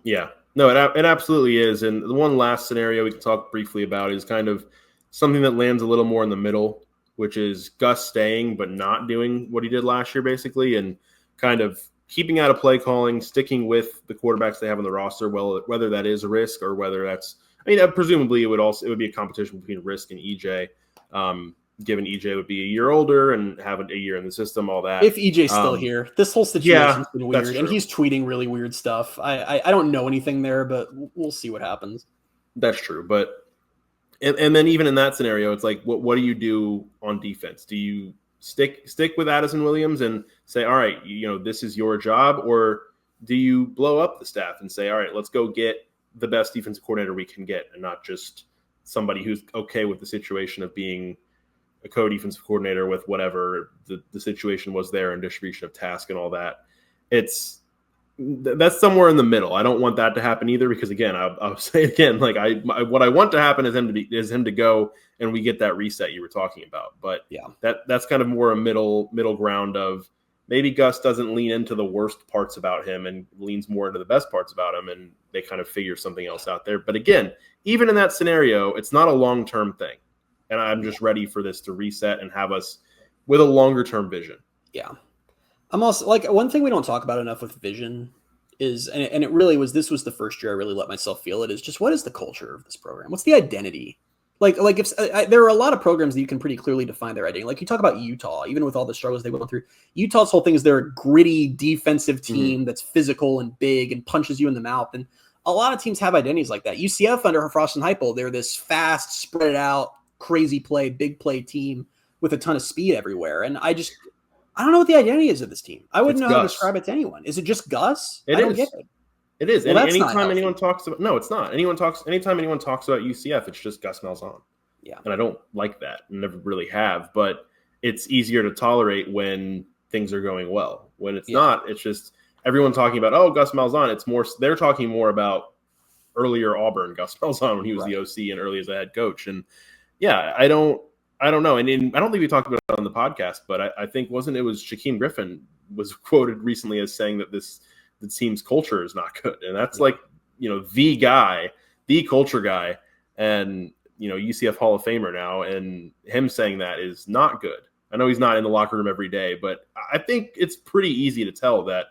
Yeah, no, it absolutely is. And the one last scenario we can talk briefly about is kind of something that lands a little more in the middle, which is Gus staying but not doing what he did last year, basically, and kind of keeping out of play calling, sticking with the quarterbacks they have on the roster, whether that is a risk or whether that's, presumably it would be a competition between Risk and EJ, given EJ would be a year older and have a year in the system, all that. If EJ's still here, this whole situation's been weird, and he's tweeting really weird stuff. I don't know anything there, but we'll see what happens. That's true, but and then even in that scenario, it's like, what do you do on defense? Do you stick with Addison Williams and say, all right, this is your job, or do you blow up the staff and say, all right, let's go get the best defensive coordinator we can get, and not just somebody who's okay with the situation of being a co-defensive coordinator with whatever the situation was there and distribution of task and all that. That's somewhere in the middle. I don't want that to happen either, because again, I'll say it again, like what I want to happen is him to go and we get that reset you were talking about. But that's kind of more a middle ground of maybe Gus doesn't lean into the worst parts about him and leans more into the best parts about him, and they kind of figure something else out there. But again, even in that scenario, it's not a long-term thing. And I'm just ready for this to reset and have us with a longer-term vision. Yeah. I'm also like, one thing we don't talk about enough with vision is, and it really was, this was the first year I really let myself feel it, is just what is the culture of this program? What's the identity? Like if there are a lot of programs that you can pretty clearly define their identity. Like you talk about Utah, even with all the struggles they went through, Utah's whole thing is they're a gritty defensive team that's physical and big and punches you in the mouth. And a lot of teams have identities like that. UCF under Frost and Heupel, they're this fast, spread out, crazy play, big play team with a ton of speed everywhere. And I don't know what the identity is of this team. I wouldn't know how to describe it to anyone. Is it just Gus? I don't get it. It is. Well, anytime anyone talks about, no, it's not. Anytime anyone talks about UCF, it's just Gus Malzahn. Yeah. And I don't like that. Never really have, but it's easier to tolerate when things are going well. When it's not, it's just everyone talking about, oh, Gus Malzahn. It's more, they're talking more about earlier Auburn Gus Malzahn when he was the OC and early as a head coach. And yeah, I don't know. And I don't think we talked about it on the podcast, but I think it was Shaquem Griffin was quoted recently as saying that the team's culture is not good. And that's like, the guy, the culture guy, and, UCF Hall of Famer now. And him saying that is not good. I know he's not in the locker room every day, but I think it's pretty easy to tell that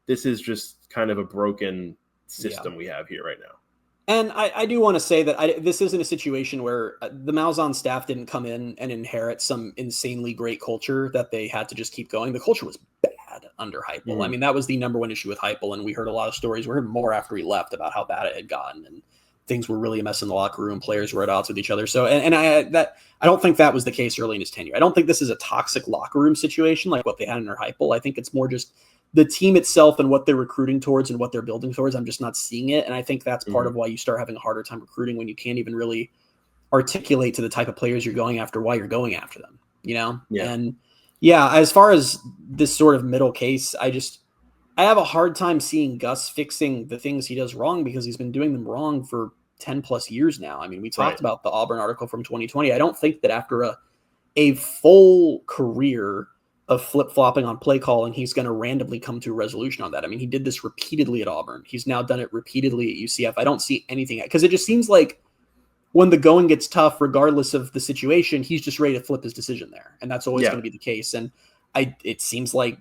this is just kind of a broken system we have here right now. And I do want to say that this isn't a situation where the Malzahn staff didn't come in and inherit some insanely great culture that they had to just keep going. The culture was bad under Heupel. Mm-hmm. I mean, that was the number one issue with Heupel, and we heard a lot of stories. We heard more after he left about how bad it had gotten, and things were really a mess in the locker room. Players were at odds with each other. So, I don't think that was the case early in his tenure. I don't think this is a toxic locker room situation like what they had under Heupel. I think it's more just the team itself and what they're recruiting towards and what they're building towards. I'm just not seeing it. And I think that's part of why you start having a harder time recruiting, when you can't even really articulate to the type of players you're going after why you're going after them, Yeah. And as far as this sort of middle case, I have a hard time seeing Gus fixing the things he does wrong, because he's been doing them wrong for 10 plus years now. I mean, we talked about the Auburn article from 2020. I don't think that after a full career of flip-flopping on play calling, he's going to randomly come to a resolution on that. I mean, he did this repeatedly at Auburn. He's now done it repeatedly at UCF. I don't see anything, because it just seems like when the going gets tough, regardless of the situation, he's just ready to flip his decision there. And that's always going to be the case. And it seems like,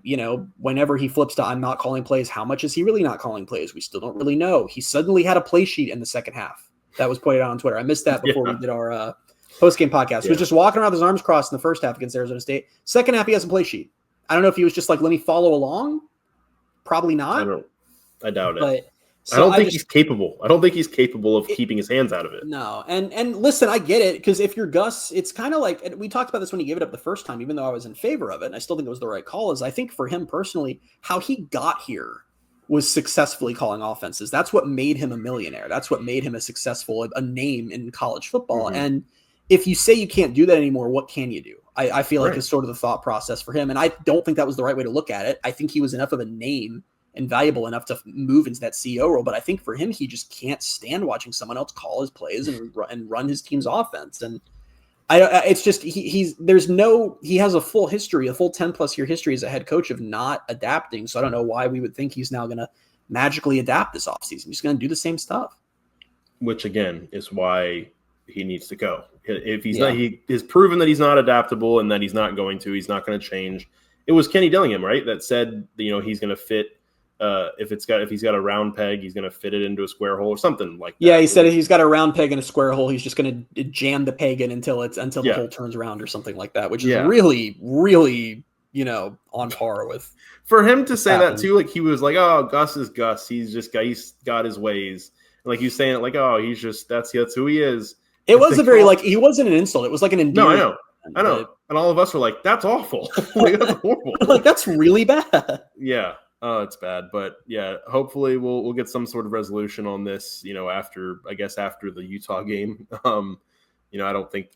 whenever he flips to I'm not calling plays, how much is he really not calling plays? We still don't really know. He suddenly had a play sheet in the second half. That was pointed out on Twitter. I missed that before we did our post-game podcast. He was just walking around with his arms crossed in the first half against Arizona State. Second half, he has a play sheet. I don't know if he was just like, let me follow along. Probably not. I doubt it. But I don't think he's capable. I don't think he's capable of keeping his hands out of it. No. And listen, I get it, because if you're Gus, it's kind of like, and we talked about this when he gave it up the first time, even though I was in favor of it, and I still think it was the right call, is I think for him personally, how he got here was successfully calling offenses. That's what made him a millionaire. That's what made him a name in college football. Mm-hmm. And if you say you can't do that anymore, what can you do? I feel like it's sort of the thought process for him. And I don't think that was the right way to look at it. I think he was enough of a name and valuable enough to move into that CEO role. But I think for him, he just can't stand watching someone else call his plays and run his team's offense. And it's just, he has a full history, a full 10 plus year history as a head coach of not adapting. So I don't know why we would think he's now going to magically adapt this offseason. He's going to do the same stuff. Which again is why he needs to go. If he's not, he has proven that he's not adaptable and that he's not going to change. It was Kenny Dillingham, right, that said, he's going to fit. If he's got a round peg, he's going to fit it into a square hole or something like that. Yeah, he said if he's got a round peg in a square hole, he's just going to jam the peg in until the hole turns around or something like that, which is really, really, on par with. For him to say that too, like he was like, "Oh, Gus is Gus. He's got his ways." And like he's saying it like, "Oh, he's just that's who he is." It was he wasn't an insult. It was like an endearment. No, I know. And all of us were like, "That's awful. Like, that's horrible. Like that's really bad." Yeah. Oh, it's bad, but yeah, hopefully we'll get some sort of resolution on this, after the Utah game. I don't think,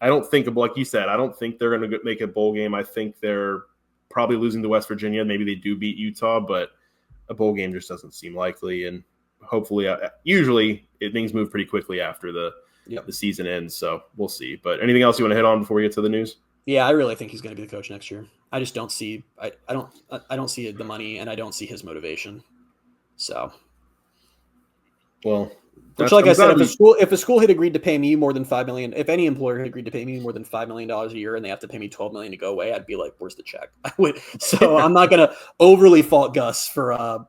like you said, I don't think they're going to make a bowl game. I think they're probably losing to West Virginia. Maybe they do beat Utah, but a bowl game just doesn't seem likely. And hopefully, usually things move pretty quickly after the season ends. So we'll see. But anything else you want to hit on before we get to the news? Yeah, I really think he's going to be the coach next year. I just don't see I don't see the money, and I don't see his motivation. So, well, which, like I said, if a school had agreed to pay me more than $5 million, if any employer had agreed to pay me more than $5 million a year, and they have to pay me $12 million to go away, I'd be like, "Where's the check?" I would. So I'm not going to overly fault Gus for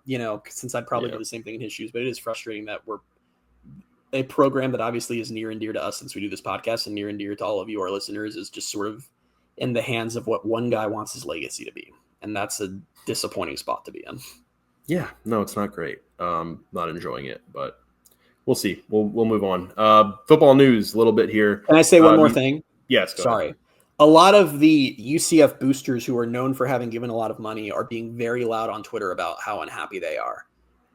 since I'd probably do the same thing in his shoes. But it is frustrating that we're a program that obviously is near and dear to us since we do this podcast, and near and dear to all of you, our listeners, is just sort of in the hands of what one guy wants his legacy to be. And that's a disappointing spot to be in. Yeah, no, it's not great. Not enjoying it, but we'll see. We'll move on. Football news a little bit here. Can I say one more thing? Yes. Sorry. Ahead. A lot of the UCF boosters who are known for having given a lot of money are being very loud on Twitter about how unhappy they are.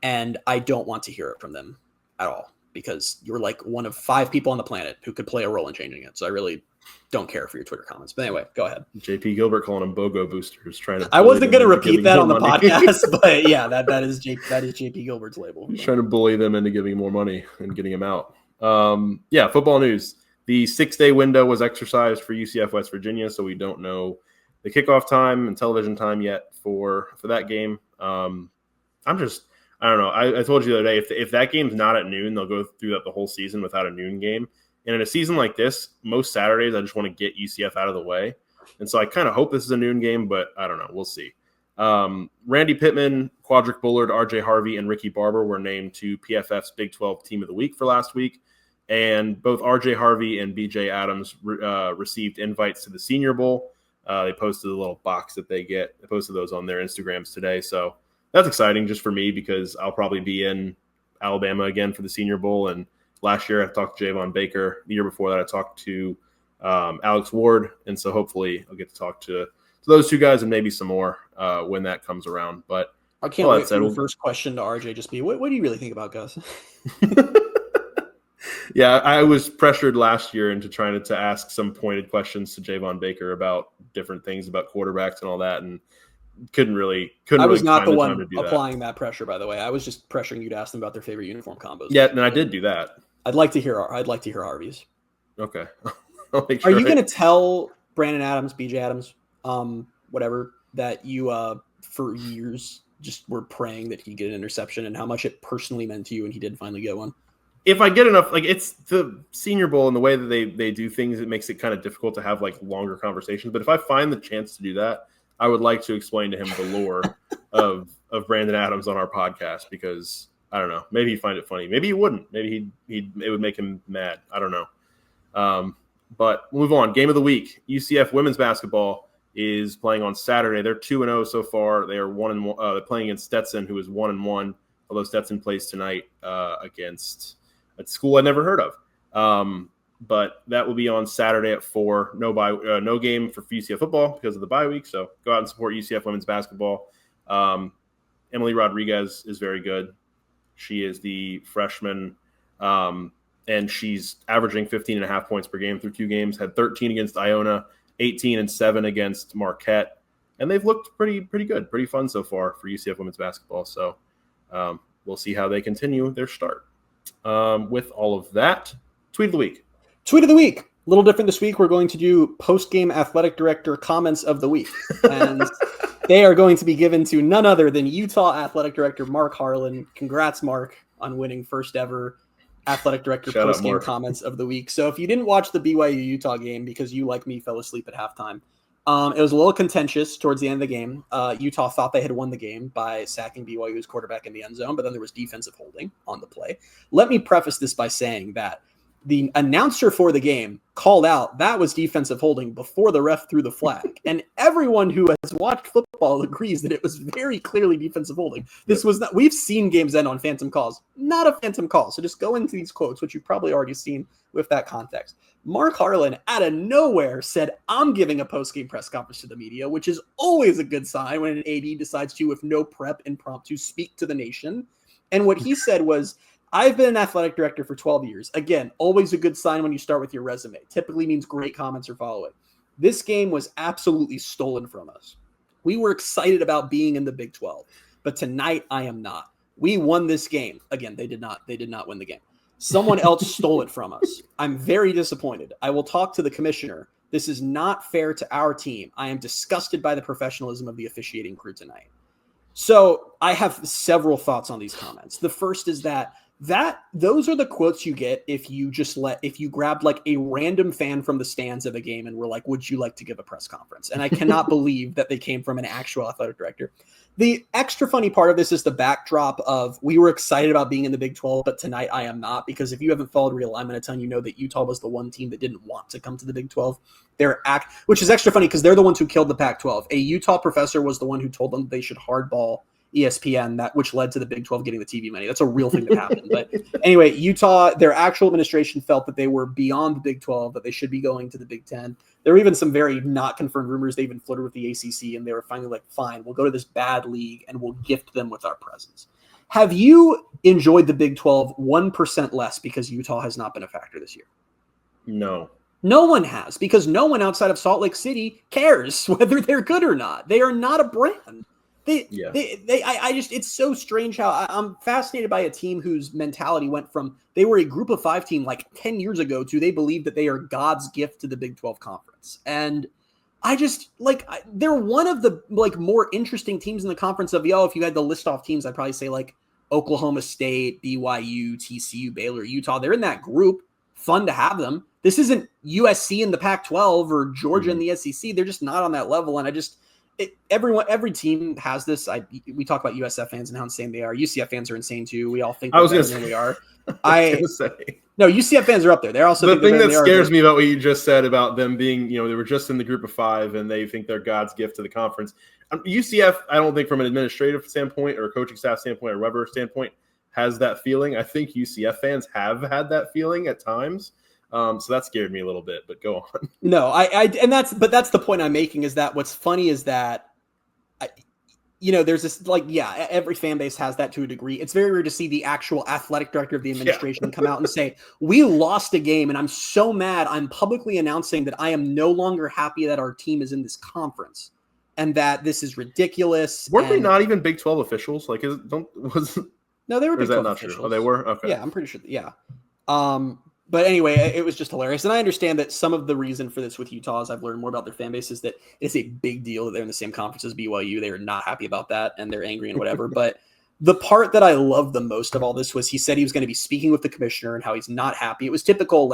And I don't want to hear it from them at all, because you're like one of 5 people on the planet who could play a role in changing it. So I really don't care for your Twitter comments. But anyway, go ahead. JP Gilbert calling them BOGO boosters. I wasn't going to repeat that on the podcast, but yeah, that is JP Gilbert's label. He's trying to bully them into giving more money and getting them out. Football news. The 6-day window was exercised for UCF West Virginia, so we don't know the kickoff time and television time yet for that game. I don't know. I told you the other day, if that game's not at noon, they'll go through that the whole season without a noon game. And in a season like this, most Saturdays, I just want to get UCF out of the way. And so I kind of hope this is a noon game, but I don't know. We'll see. Randy Pittman, Quadric Bullard, RJ Harvey, and Ricky Barber were named to PFF's Big 12 Team of the Week for last week. And both RJ Harvey and BJ Adams received invites to the Senior Bowl. They posted a little box that they get. They posted those on their Instagrams today. So that's exciting just for me, because I'll probably be in Alabama again for the Senior Bowl. And last year I talked to Javon Baker. The year before that I talked to Alex Ward. And so hopefully I'll get to talk to those 2 guys and maybe some more when that comes around. But I can't wait for the first question to RJ just be, what do you really think about Gus? Yeah, I was pressured last year into trying to ask some pointed questions to Javon Baker about different things about quarterbacks and all that, and couldn't really. I was not the one applying that pressure, by the way. I was just pressuring you to ask them about their favorite uniform combos. Yeah, and I did do that. I'd like to hear Harvey's. Okay. Are you going to tell Brandon Adams, BJ Adams, whatever, that you for years just were praying that he'd get an interception and how much it personally meant to you, and he did finally get one? If I get enough, like, it's the Senior Bowl and the way that they do things, it makes it kind of difficult to have like longer conversations. But if I find the chance to do that, I would like to explain to him the lore of Brandon Adams on our podcast, because I don't know, maybe he'd find it funny, maybe he wouldn't, maybe it would make him mad. I don't know. But we'll move on. Game of the week: UCF women's basketball is playing on Saturday. They're 2-0 so far. They are 1-1. They're playing against Stetson, who is 1-1. Although Stetson plays tonight against a school I never heard of. But that will be on Saturday at 4. No game for UCF football because of the bye week. So go out and support UCF women's basketball. Emily Rodriguez is very good. She is the freshman, and she's averaging 15.5 points per game through 2 games. Had 13 against Iona, 18 and 7 against Marquette, and they've looked pretty good, pretty fun so far for UCF women's basketball. So we'll see how they continue their start. With all of that, tweet of the week. Tweet of the week. A little different this week. We're going to do post-game athletic director comments of the week. And they are going to be given to none other than Utah athletic director Mark Harlan. Congrats, Mark, on winning first ever athletic director post-game comments of the week. So if you didn't watch the BYU-Utah game because you, like me, fell asleep at halftime, it was a little contentious towards the end of the game. Utah thought they had won the game by sacking BYU's quarterback in the end zone, but then there was defensive holding on the play. Let me preface this by saying that the announcer for the game called out that was defensive holding before the ref threw the flag. And everyone who has watched football agrees that it was very clearly defensive holding. This was not, we've seen games end on phantom calls, not a phantom call. So just go into these quotes, which you've probably already seen with that context. Mark Harlan out of nowhere said, "I'm giving a post-game press conference to the media," which is always a good sign when an AD decides to, with no prep, impromptu, speak to the nation. And what he said was, "I've been an athletic director for 12 years. Again, always a good sign when you start with your resume. Typically means great comments or follow it. This game was absolutely stolen from us. We were excited about being in the Big 12, but tonight I am not. We won this game." Again, they did not win the game. "Someone else stole it from us. I'm very disappointed. I will talk to the commissioner. This is not fair to our team. I am disgusted by the professionalism of the officiating crew tonight." So I have several thoughts on these comments. The first is that those are the quotes you get if you grabbed like a random fan from the stands of a game and were like, "Would you like to give a press conference?" And I cannot believe that they came from an actual athletic director. The extra funny part of this is the backdrop of, we were excited about being in the Big 12, but tonight I am not, because if you haven't followed real lineman a ton, you know that Utah was the one team that didn't want to come to the Big 12. Which is extra funny because they're the ones who killed the Pac-12. A Utah professor was the one who told them they should hardball ESPN, which led to the Big 12 getting the TV money. That's a real thing that happened. But anyway, Utah, their actual administration felt that they were beyond the Big 12, that they should be going to the Big 10. There were even some very not confirmed rumors. They even flirted with the ACC, and they were finally like, "Fine, we'll go to this bad league and we'll gift them with our presence." Have you enjoyed the Big 12 1% less because Utah has not been a factor this year? No. No one has, because no one outside of Salt Lake City cares whether they're good or not. They are not a brand. It's so strange how I'm fascinated by a team whose mentality went from they were a group of 5 team like 10 years ago to they believe that they are God's gift to the Big 12 conference. And I just they're one of the more interesting teams in the conference of, if you had to list off teams, I'd probably say like Oklahoma State, BYU, TCU, Baylor, Utah. They're in that group. Fun to have them. This isn't USC in the Pac-12 or Georgia in the SEC. They're just not on that level. And every team has this. We talk about USF fans and how insane they are. UCF fans are insane too. We all think they're better than we are. No, UCF fans are up there. They're also the thing that scares me about what you just said about them being, they were just in the group of 5 and they think they're God's gift to the conference. UCF, I don't think from an administrative standpoint or a coaching staff standpoint or Weber standpoint has that feeling. I think UCF fans have had that feeling at times. So that scared me a little bit, but go on. No, that's the point I'm making, is that what's funny is that, there's this every fan base has that to a degree. It's very rare to see the actual athletic director of the administration come out and say, "We lost a game and I'm so mad. I'm publicly announcing that I am no longer happy that our team is in this conference and that this is ridiculous." Weren't they not even Big 12 officials? No, they were Big 12 not officials. true? Oh, they were? Okay. Yeah, I'm pretty sure. Yeah. But anyway, it was just hilarious. And I understand that some of the reason for this with Utah, as I've learned more about their fan base, is that it's a big deal that they're in the same conference as BYU. They are not happy about that, and they're angry and whatever. But the part that I loved the most of all this was he said he was going to be speaking with the commissioner and how he's not happy. It was typical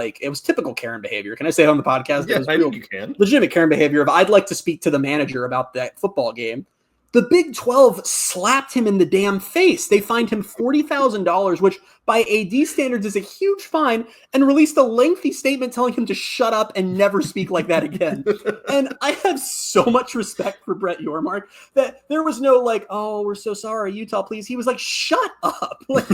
Karen behavior. Can I say it on the podcast? Yeah, It was I think you can. legitimate Karen behavior of I'd like to speak to the manager about that football game. The Big 12 slapped him in the damn face. They fined him $40,000, which by AD standards is a huge fine, and released a lengthy statement telling him to shut up and never speak like that again. And I have so much respect for Brett Yormark that there was no like, oh, we're so sorry, Utah, please. He was like, shut up. Like,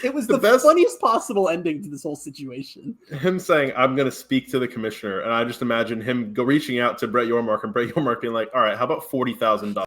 it was the funniest possible ending to this whole situation. Him saying, I'm going to speak to the commissioner. And I just imagine him reaching out to Brett Yormark and Brett Yormark being like, all right, how about $40,000?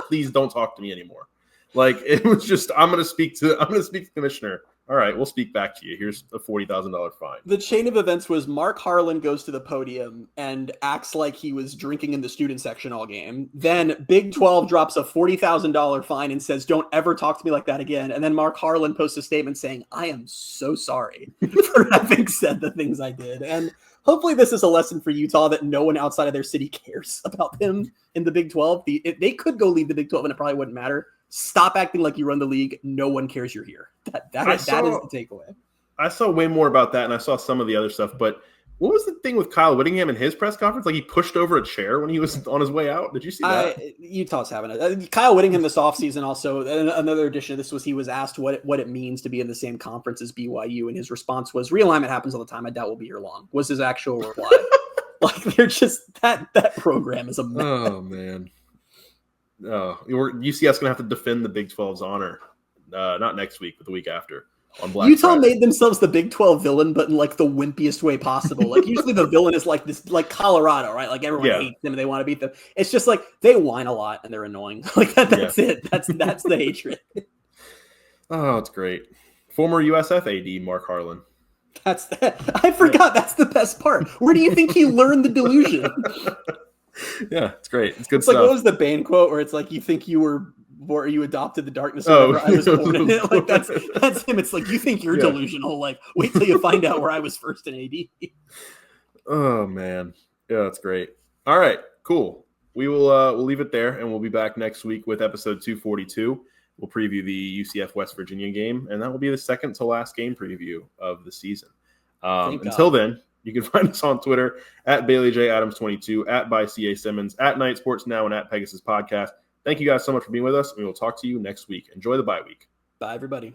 Please don't talk to me anymore. Like, it was just, I'm going to speak to the commissioner. All right, we'll speak back to you. Here's a $40,000 fine. The chain of events was Mark Harlan goes to the podium and acts like he was drinking in the student section all game. Then Big 12 drops a $40,000 fine and says, don't ever talk to me like that again. And then Mark Harlan posts a statement saying, I am so sorry for having said the things I did. And hopefully this is a lesson for Utah that no one outside of their city cares about them in the Big 12. They could go leave the Big 12 and it probably wouldn't matter. Stop acting like you run the league. No one cares you're here. That is the takeaway. I saw way more about that, and I saw some of the other stuff. But what was the thing with Kyle Whittingham in his press conference? Like, he pushed over a chair when he was on his way out. Did you see that? Utah's having it. Kyle Whittingham this offseason also, another edition of this was he was asked what it means to be in the same conference as BYU, and his response was, realignment happens all the time. I doubt we'll be here long, was his actual reply. Like, they're just, that program is a mess. Oh, man. UCF's going to have to defend the Big 12's honor, not next week, but the week after on Black Utah Friday. made themselves the Big 12 villain, but in like the wimpiest way possible. Like usually the villain is like this, like Colorado, right? Like everyone hates them and they want to beat them. It's just like they whine a lot and they're annoying. Like that's it. That's the hatred. Oh, it's great. Former USF AD Mark Harlan. I forgot. That's the best part. Where do you think he learned the delusion? Yeah, it's great. It's good it's stuff. Like, what was the Bane quote where it's like, you think you adopted the darkness or I was born in it? Like that's him. It's like, you think you're delusional. Like, wait till you find out where I was first in AD. Oh, man. Yeah, that's great. All right, cool. We'll leave it there, and we'll be back next week with episode 242. We'll preview the UCF West Virginia game, and that will be the second to last game preview of the season. Until then, you can find us on Twitter at BaileyJAdams22, at @ByCA Simmons, at Night Sports Now, and at Pegasus Podcast. Thank you guys so much for being with us. We will talk to you next week. Enjoy the bye week. Bye, everybody.